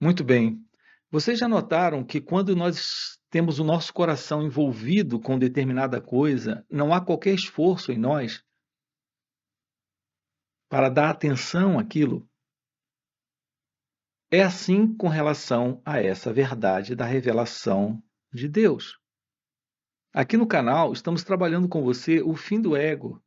Muito bem. Vocês já notaram que quando nós temos o nosso coração envolvido com determinada coisa, não há qualquer esforço em nós para dar atenção àquilo? É assim com relação a essa verdade da revelação de Deus. Aqui no canal, estamos trabalhando com você o fim do ego,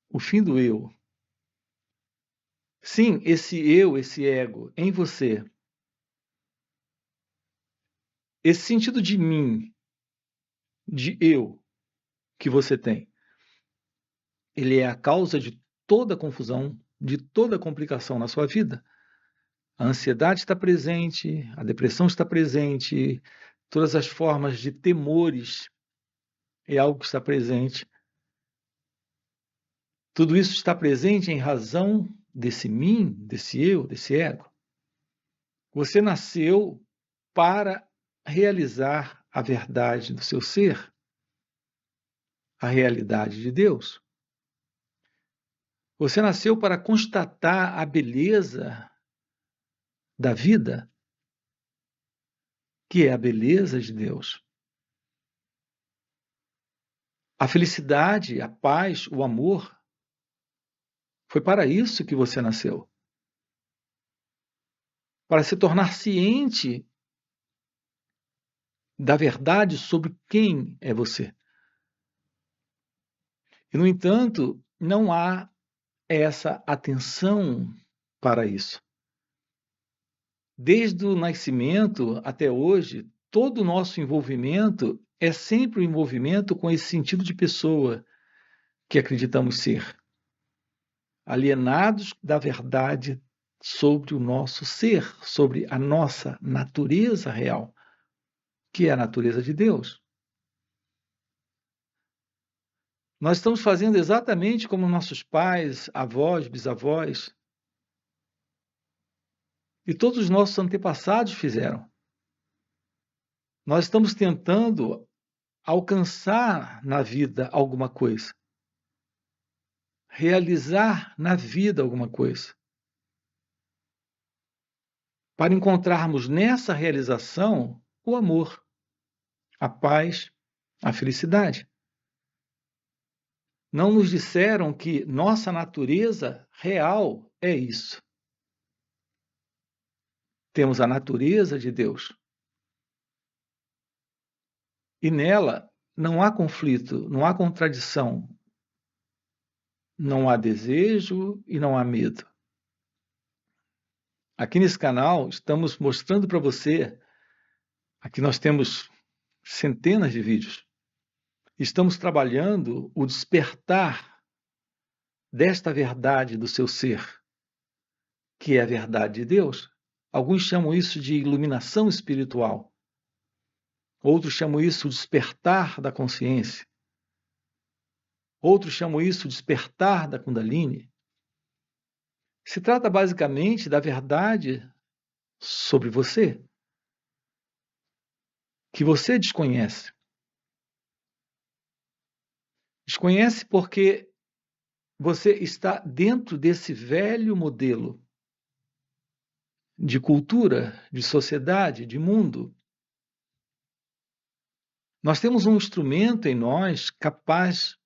o fim do eu. Sim, esse eu, esse ego em você, esse sentido de mim, de eu que você tem, ele é a causa de toda confusão, de toda complicação na sua vida. A ansiedade está presente, a depressão está presente, todas as formas de temores é algo que está presente. Tudo isso está presente em razão desse mim, desse eu, desse ego. Você nasceu para realizar a verdade do seu ser, a realidade de Deus. Você nasceu para constatar a beleza da vida, que é a beleza de Deus. A felicidade, a paz, o amor, foi para isso que você nasceu. Para se tornar ciente da verdade sobre quem é você. E, no entanto, não há essa atenção para isso. Desde o nascimento até hoje, todo o nosso envolvimento é sempre um envolvimento com esse sentido de pessoa que acreditamos ser, alienados da verdade sobre o nosso ser, sobre a nossa natureza real, que é a natureza de Deus. Nós estamos fazendo exatamente como nossos pais, avós, bisavós e todos os nossos antepassados fizeram. Nós estamos tentando alcançar na vida alguma coisa, realizar na vida alguma coisa, para encontrarmos nessa realização o amor, a paz, a felicidade. Não nos disseram que nossa natureza real é isso. Temos a natureza de Deus. E nela não há conflito, não há contradição, não há desejo e não há medo. Aqui nesse canal estamos mostrando para você, aqui nós temos centenas de vídeos, estamos trabalhando o despertar desta verdade do seu ser, que é a verdade de Deus. Alguns chamam isso de iluminação espiritual. Outros chamam isso de despertar da consciência. Outros chamam isso de despertar da Kundalini. Se trata basicamente da verdade sobre você, que você desconhece. Desconhece porque você está dentro desse velho modelo de cultura, de sociedade, de mundo. Nós temos um instrumento em nós capaz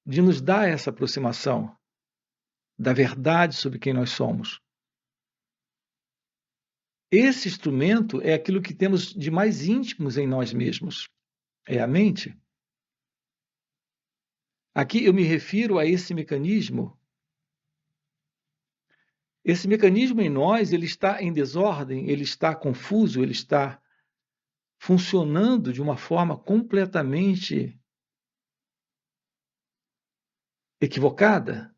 de nos dar essa aproximação da verdade sobre quem nós somos. Esse instrumento é aquilo que temos de mais íntimos em nós mesmos, é a mente. Aqui eu me refiro a esse mecanismo. Esse mecanismo em nós, ele está em desordem, ele está confuso, ele está funcionando de uma forma completamente equivocada,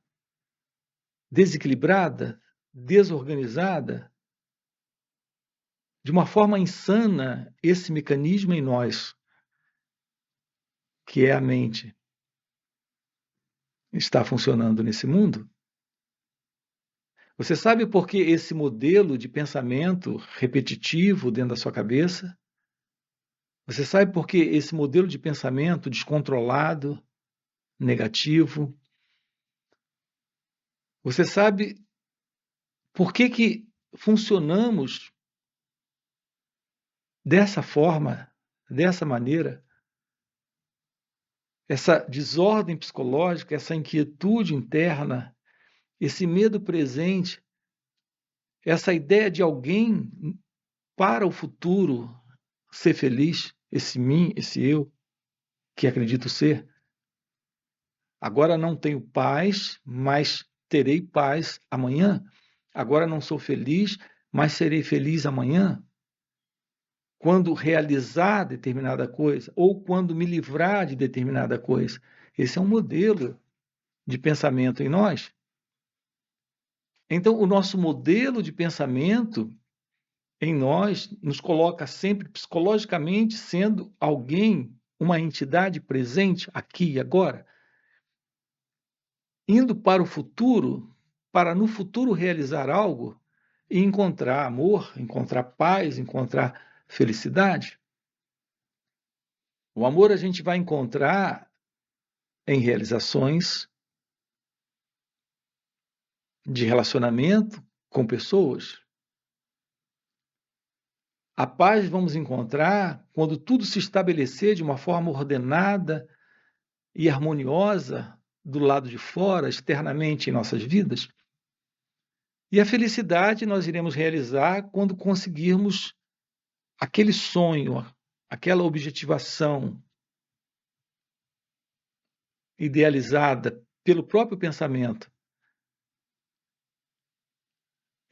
desequilibrada, desorganizada, de uma forma insana, esse mecanismo em nós, que é a mente, está funcionando nesse mundo. Você sabe por que esse modelo de pensamento repetitivo dentro da sua cabeça? Você sabe por que esse modelo de pensamento descontrolado, negativo? Você sabe por que funcionamos dessa forma, dessa maneira, essa desordem psicológica, essa inquietude interna, esse medo presente, essa ideia de alguém para o futuro ser feliz, esse mim, esse eu, que acredito ser. Agora não tenho paz, mas terei paz amanhã. Agora não sou feliz, mas serei feliz amanhã. Quando realizar determinada coisa, ou quando me livrar de determinada coisa. Esse é um modelo de pensamento em nós. Então, o nosso modelo de pensamento em nós nos coloca sempre psicologicamente sendo alguém, uma entidade presente aqui e agora, indo para o futuro, para no futuro realizar algo e encontrar amor, encontrar paz, encontrar felicidade. O amor a gente vai encontrar em realizações de relacionamento com pessoas. A paz vamos encontrar quando tudo se estabelecer de uma forma ordenada e harmoniosa do lado de fora, externamente em nossas vidas. E a felicidade nós iremos realizar quando conseguirmos aquele sonho, aquela objetivação idealizada pelo próprio pensamento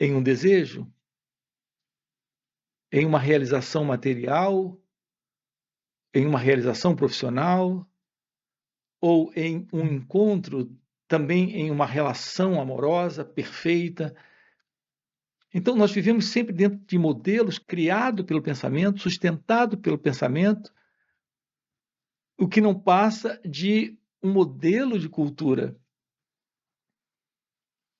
em um desejo, em uma realização material, em uma realização profissional, ou em um encontro, também em uma relação amorosa, perfeita. Então, nós vivemos sempre dentro de modelos criados pelo pensamento, sustentado pelo pensamento, o que não passa de um modelo de cultura.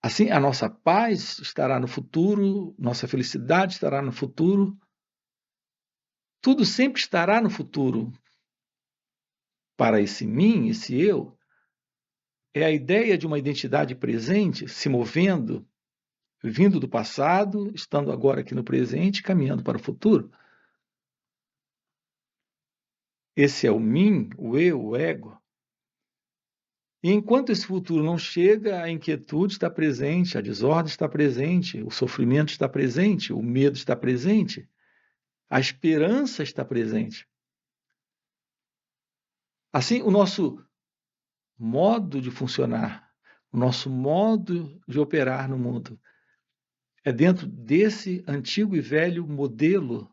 Assim, a nossa paz estará no futuro, nossa felicidade estará no futuro, tudo sempre estará no futuro. Para esse mim, esse eu, é a ideia de uma identidade presente se movendo, vindo do passado, estando agora aqui no presente, caminhando para o futuro. Esse é o mim, o eu, o ego. E enquanto esse futuro não chega, a inquietude está presente, a desordem está presente, o sofrimento está presente, o medo está presente, a esperança está presente. Assim, o nosso modo de funcionar, o nosso modo de operar no mundo é dentro desse antigo e velho modelo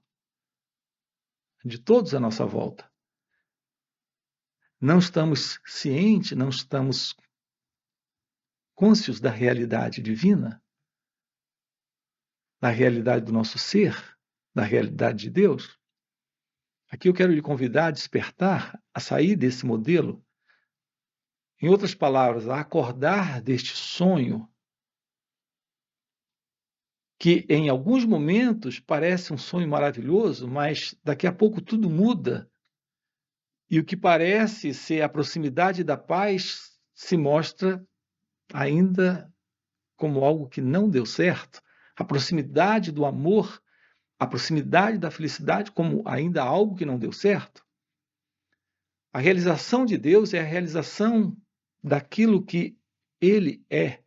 de todos à nossa volta. Não estamos cientes, não estamos cônscios da realidade divina, da realidade do nosso ser, da realidade de Deus. Aqui eu quero lhe convidar a despertar, a sair desse modelo. Em outras palavras, a acordar deste sonho que em alguns momentos parece um sonho maravilhoso, mas daqui a pouco tudo muda e o que parece ser a proximidade da paz se mostra ainda como algo que não deu certo. A proximidade do amor, a proximidade da felicidade como ainda algo que não deu certo. A realização de Deus é a realização daquilo que Ele é.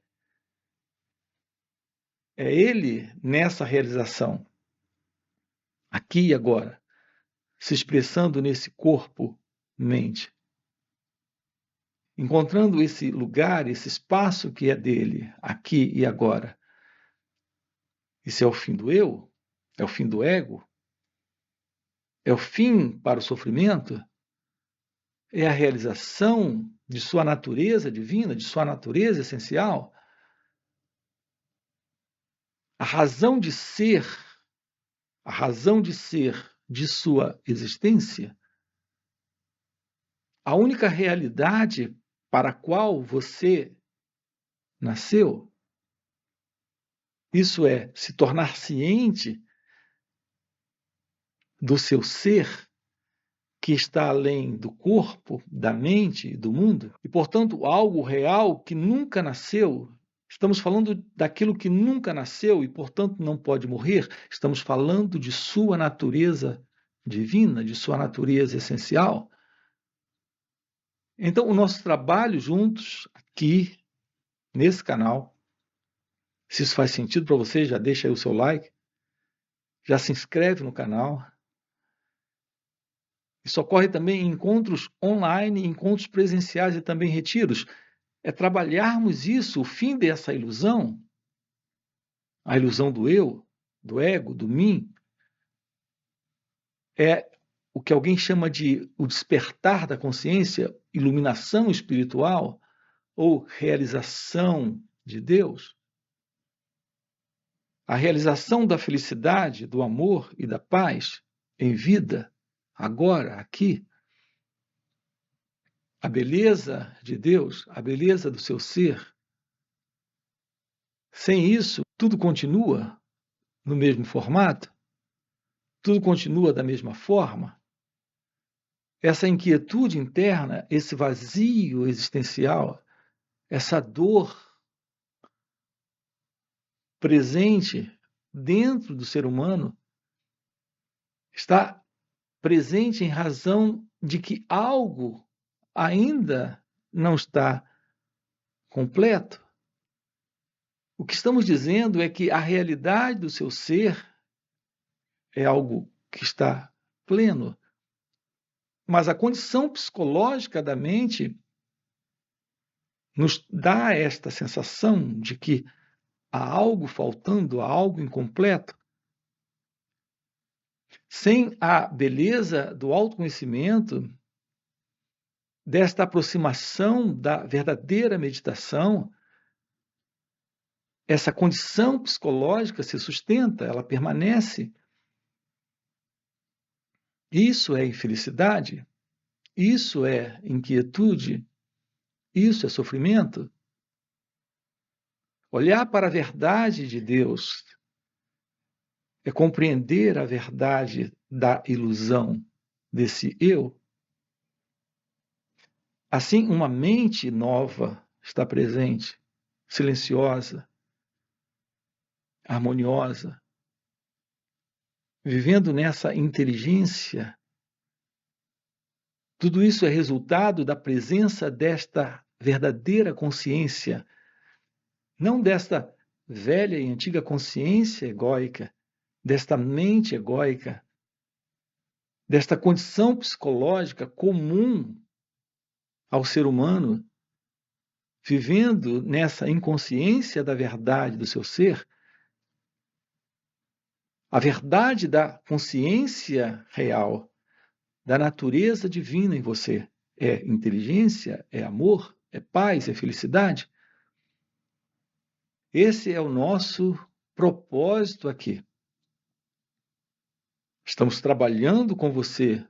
É Ele nessa realização, aqui e agora, se expressando nesse corpo-mente, encontrando esse lugar, esse espaço que é dele, aqui e agora. Isso é o fim do eu? É o fim do ego? É o fim para o sofrimento? É a realização de sua natureza divina, de sua natureza essencial? A razão de ser de sua existência? A única realidade para a qual você nasceu? Isso é, se tornar ciente do seu ser, que está além do corpo, da mente e do mundo, e, portanto, algo real que nunca nasceu Estamos falando daquilo que nunca nasceu e, portanto, não pode morrer. Estamos falando de sua natureza divina, de sua natureza essencial. Então, o nosso trabalho juntos aqui, nesse canal, se isso faz sentido para você, já deixa aí o seu like, já se inscreve no canal. Isso ocorre também em encontros online, encontros presenciais e também retiros. É trabalharmos isso, o fim dessa ilusão, a ilusão do eu, do ego, do mim, é o que alguém chama de o despertar da consciência, iluminação espiritual ou realização de Deus. A realização da felicidade, do amor e da paz em vida, agora, aqui. A beleza de Deus, a beleza do seu ser. Sem isso, tudo continua no mesmo formato, tudo continua da mesma forma. Essa inquietude interna, esse vazio existencial, essa dor presente dentro do ser humano, está presente em razão de que algo ainda não está completo. O que estamos dizendo é que a realidade do seu ser é algo que está pleno, mas a condição psicológica da mente nos dá esta sensação de que há algo faltando, há algo incompleto. Sem a beleza do autoconhecimento, desta aproximação da verdadeira meditação, essa condição psicológica se sustenta, ela permanece. Isso é infelicidade, isso é inquietude, isso é sofrimento. Olhar para a verdade de Deus é compreender a verdade da ilusão desse eu. Assim, uma mente nova está presente, silenciosa, harmoniosa, vivendo nessa inteligência. Tudo isso é resultado da presença desta verdadeira consciência, não desta velha e antiga consciência egóica, desta mente egóica, desta condição psicológica comum ao ser humano, vivendo nessa inconsciência da verdade do seu ser. A verdade da consciência real, da natureza divina em você, é inteligência, é amor, é paz, é felicidade. Esse é o nosso propósito aqui. Estamos trabalhando com você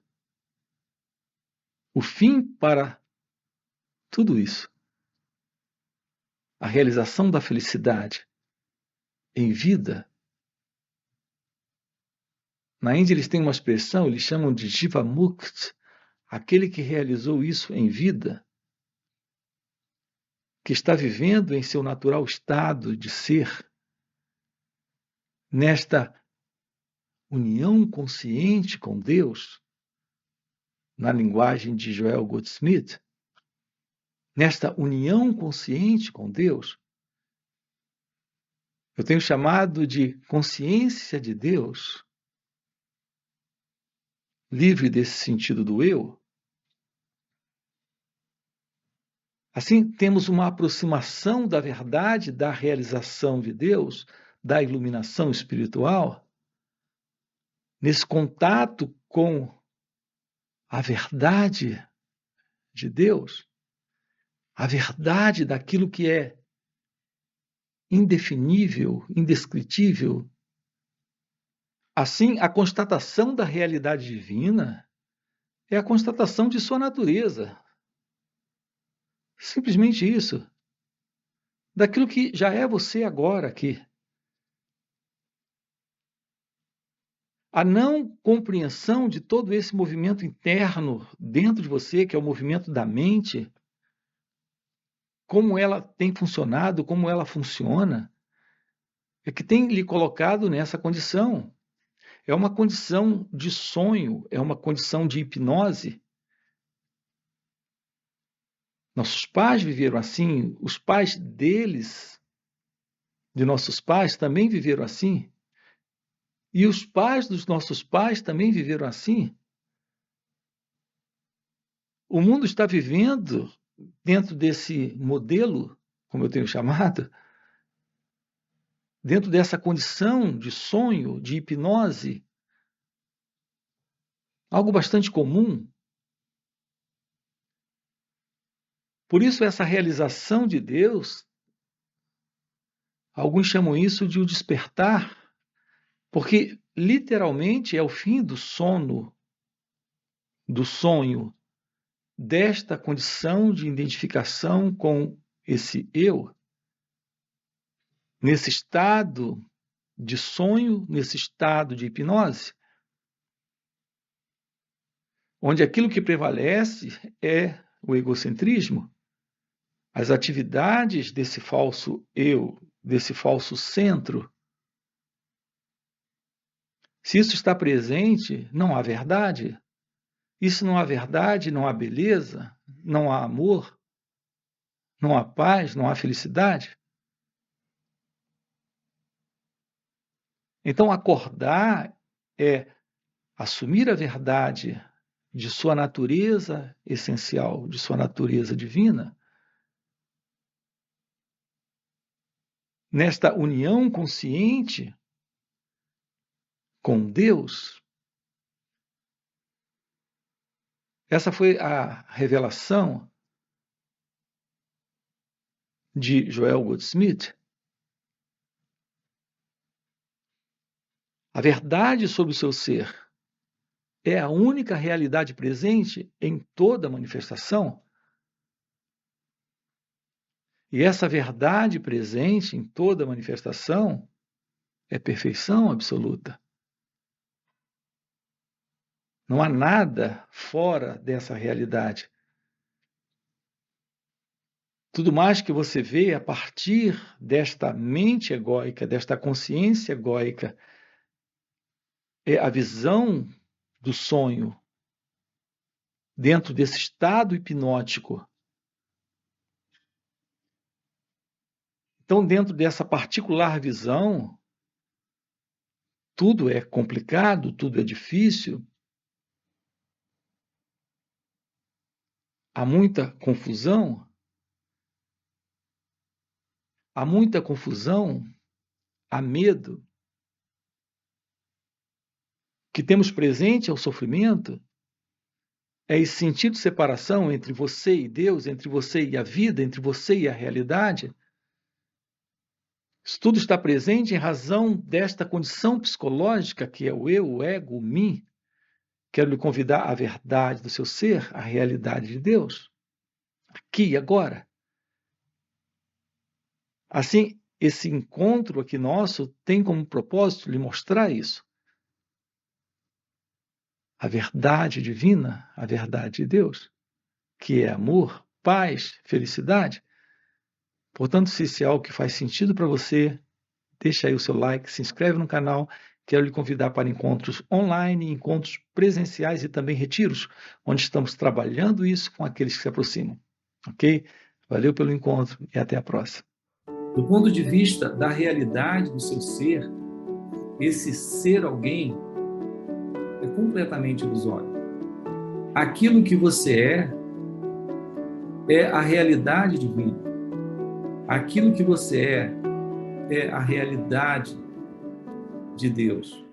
o fim para tudo isso. A realização da felicidade em vida. Na Índia eles têm uma expressão, eles chamam de Jivamukta, aquele que realizou isso em vida, que está vivendo em seu natural estado de ser, nesta união consciente com Deus, na linguagem de Joel Goldsmith, nesta união consciente com Deus, eu tenho chamado de consciência de Deus, livre desse sentido do eu. Assim, temos uma aproximação da verdade, da realização de Deus, da iluminação espiritual, nesse contato com a verdade de Deus, a verdade daquilo que é indefinível, indescritível. Assim, a constatação da realidade divina é a constatação de sua natureza. Simplesmente isso. Daquilo que já é você agora aqui. A não compreensão de todo esse movimento interno dentro de você, que é o movimento da mente, como ela tem funcionado, como ela funciona, é que tem lhe colocado nessa condição. É uma condição de sonho, é uma condição de hipnose. Nossos pais viveram assim, os pais deles, de nossos pais, também viveram assim. E os pais dos nossos pais também viveram assim. O mundo está vivendo dentro desse modelo, como eu tenho chamado, dentro dessa condição de sonho, de hipnose, algo bastante comum. Por isso, essa realização de Deus, alguns chamam isso de o despertar, porque literalmente é o fim do sono, do sonho, desta condição de identificação com esse eu, nesse estado de sonho, nesse estado de hipnose, onde aquilo que prevalece é o egocentrismo, as atividades desse falso eu, desse falso centro. Se isso está presente, não há verdade. E se não há verdade, não há beleza, não há amor, não há paz, não há felicidade. Então, acordar é assumir a verdade de sua natureza essencial, de sua natureza divina, nesta união consciente com Deus. Essa foi a revelação de Joel Goldsmith. A verdade sobre o seu ser é a única realidade presente em toda manifestação. E essa verdade presente em toda manifestação é perfeição absoluta. Não há nada fora dessa realidade. Tudo mais que você vê a partir desta mente egóica, desta consciência egóica, é a visão do sonho dentro desse estado hipnótico. Então, dentro dessa particular visão, tudo é complicado, tudo é difícil, há muita confusão. Há muita confusão, há medo. O que temos presente é o sofrimento, é esse sentido de separação entre você e Deus, entre você e a vida, entre você e a realidade. Isso tudo está presente em razão desta condição psicológica que é o eu, o ego, o mim. Quero lhe convidar à verdade do seu ser, à realidade de Deus, aqui e agora. Assim, esse encontro aqui nosso tem como propósito lhe mostrar isso. A verdade divina, a verdade de Deus, que é amor, paz, felicidade. Portanto, se isso é algo que faz sentido para você, deixa aí o seu like, se inscreve no canal. Quero lhe convidar para encontros online, encontros presenciais e também retiros, onde estamos trabalhando isso com aqueles que se aproximam. Ok? Valeu pelo encontro e até a próxima. Do ponto de vista da realidade do seu ser, esse ser alguém é completamente ilusório. Aquilo que você é a realidade divina. Aquilo que você é a realidade de Deus.